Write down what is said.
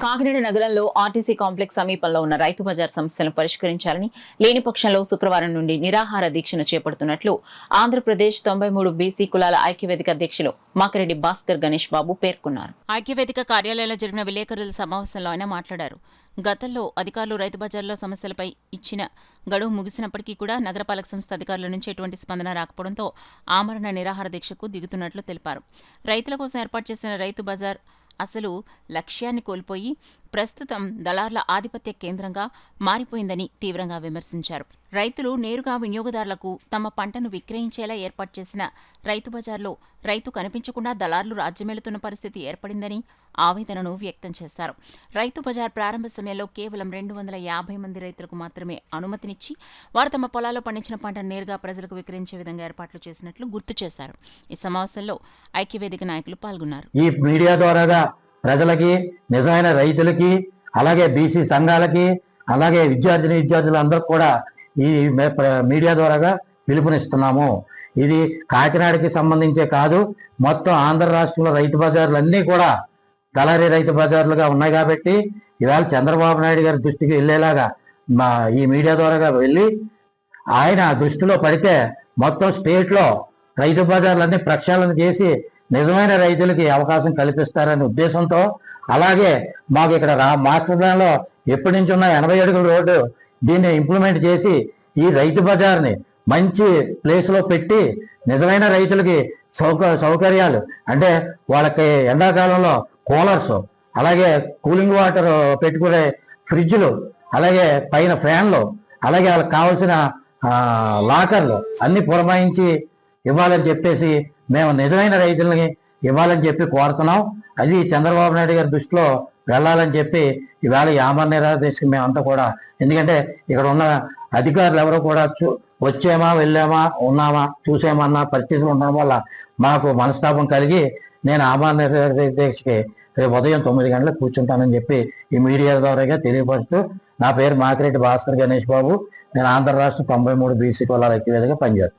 కాకినాడ నగరంలో RTC complex సమీపంలో ఉన్న రైతు బజార్ సమస్యలను పరిష్కరించాలని లేని పక్షంలో శుక్రవారం నుండి నిరాహార దీక్షను చేపడుతున్నట్లు ఆంధ్రప్రదేశ్ 93 బీసీ కులాల ఐక్యవేదిక అధ్యక్షులు మాకిరెడ్డి భాస్కర్ గణేష్ బాబు పేర్కొన్నారు. ఐక్యవేదిక కార్యాలయంలో జరిగిన విలేకరుల సమావేశంలో ఆయన మాట్లాడారు. గతంలో అధికారులు రైతు బజార్లో సమస్యలపై ఇచ్చిన గడువు ముగిసినప్పటికీ కూడా నగరపాలక సంస్థ అధికారుల నుంచి ఎటువంటి స్పందన రాకపోవడంతో ఆమరణ నిరాహార దీక్షకు దిగుతున్నట్లు తెలిపారు. రైతుల కోసం ఏర్పాటు చేసిన రైతు బజార్ అసలు లక్ష్యాన్ని కోల్పోయి ప్రస్తుతం దళార్ల ఆధిపత్య కేంద్రంగా మారిపోయిందని తీవ్రంగా విమర్శించారు. రైతులు నేరుగా వినియోగదారులకు తమ పంటను విక్రయించేలా ఏర్పాటు చేసిన రైతు బజార్లో రైతు కనిపించకుండా దళార్లు రాజ్యమేలుతున్న పరిస్థితి ఏర్పడిందని ఆవేదనను వ్యక్తం చేశారు. రైతు బజార్ ప్రారంభ సమయంలో కేవలం 250 మంది రైతులకు మాత్రమే అనుమతినిచ్చి వారు తమ పొలాల్లో పండించిన పంటను నేరుగా ప్రజలకు విక్రయించే విధంగా ఏర్పాట్లు చేసినట్లు గుర్తు చేశారు. ఈ సమావేశంలో ఐక్యవేదిక నాయకులు పాల్గొన్నారు. ఈ మీడియా ద్వారాగా ప్రజలకి, నిజమైన రైతులకి, అలాగే బీసీ సంఘాలకి, అలాగే విద్యార్థులందరికీ కూడా ఈ మీడియా ద్వారాగా పిలుపునిస్తున్నాము. ఇది కాకినాడకి సంబంధించే కాదు, మొత్తం ఆంధ్ర రాష్ట్రంలో రైతు బజార్లు అన్నీ కూడా దళారీ రైతు బజార్లుగా ఉన్నాయి. కాబట్టి ఇవాళ చంద్రబాబు నాయుడు గారి దృష్టికి వెళ్ళేలాగా ఈ మీడియా ద్వారాగా వెళ్ళి ఆయన దృష్టిలో పడితే మొత్తం స్టేట్లో రైతు బజార్లన్నీ ప్రక్షాళన చేసి నిజమైన రైతులకి అవకాశం కల్పిస్తారనే ఉద్దేశంతో, అలాగే మాకు ఇక్కడ మాస్టర్ ప్లాన్లో ఎప్పటి నుంచి ఉన్న 80 అడుగుల రోడ్డు దీన్ని ఇంప్లిమెంట్ చేసి ఈ రైతు బజార్ని మంచి ప్లేస్లో పెట్టి నిజమైన రైతులకి సౌకర్యాలు అంటే వాళ్ళకి ఎండాకాలంలో కూలర్స్, అలాగే కూలింగ్ వాటర్ పెట్టుకునే ఫ్రిడ్జ్లు, అలాగే పైన ఫ్యాన్లు, అలాగే వాళ్ళకి కావాల్సిన లాకర్లు అన్ని పురమాయించి ఇవ్వాలని చెప్పేసి మేము నిజమైన రైతులని ఇవ్వాలని చెప్పి కోరుతున్నాం. అది చంద్రబాబు నాయుడు గారి దృష్టిలో వెళ్ళాలని చెప్పి ఇవాళ ఈ ఆమరణ నిరాహార దీక్షకి మేమంతా కూడా, ఎందుకంటే ఇక్కడ ఉన్న అధికారులు ఎవరో కూడా వచ్చామా, వెళ్ళామా, ఉన్నామా, చూసామన్న పరిస్థితులు ఉండడం వల్ల మాకు మనస్తాపం కలిగి నేను ఆమరణ నిరాహార దీక్షకి రేపు ఉదయం 9 గంటలకు కూర్చుంటానని చెప్పి ఈ మీడియా ద్వారాగా తెలియపరుస్తూ, నా పేరు మాకిరెడ్డి భాస్కర్ గణేష్ బాబు, నేను ఆంధ్ర రాష్ట్రం 93 బీసీ కులాల ఐక్యవేదికగా పనిచేస్తాను.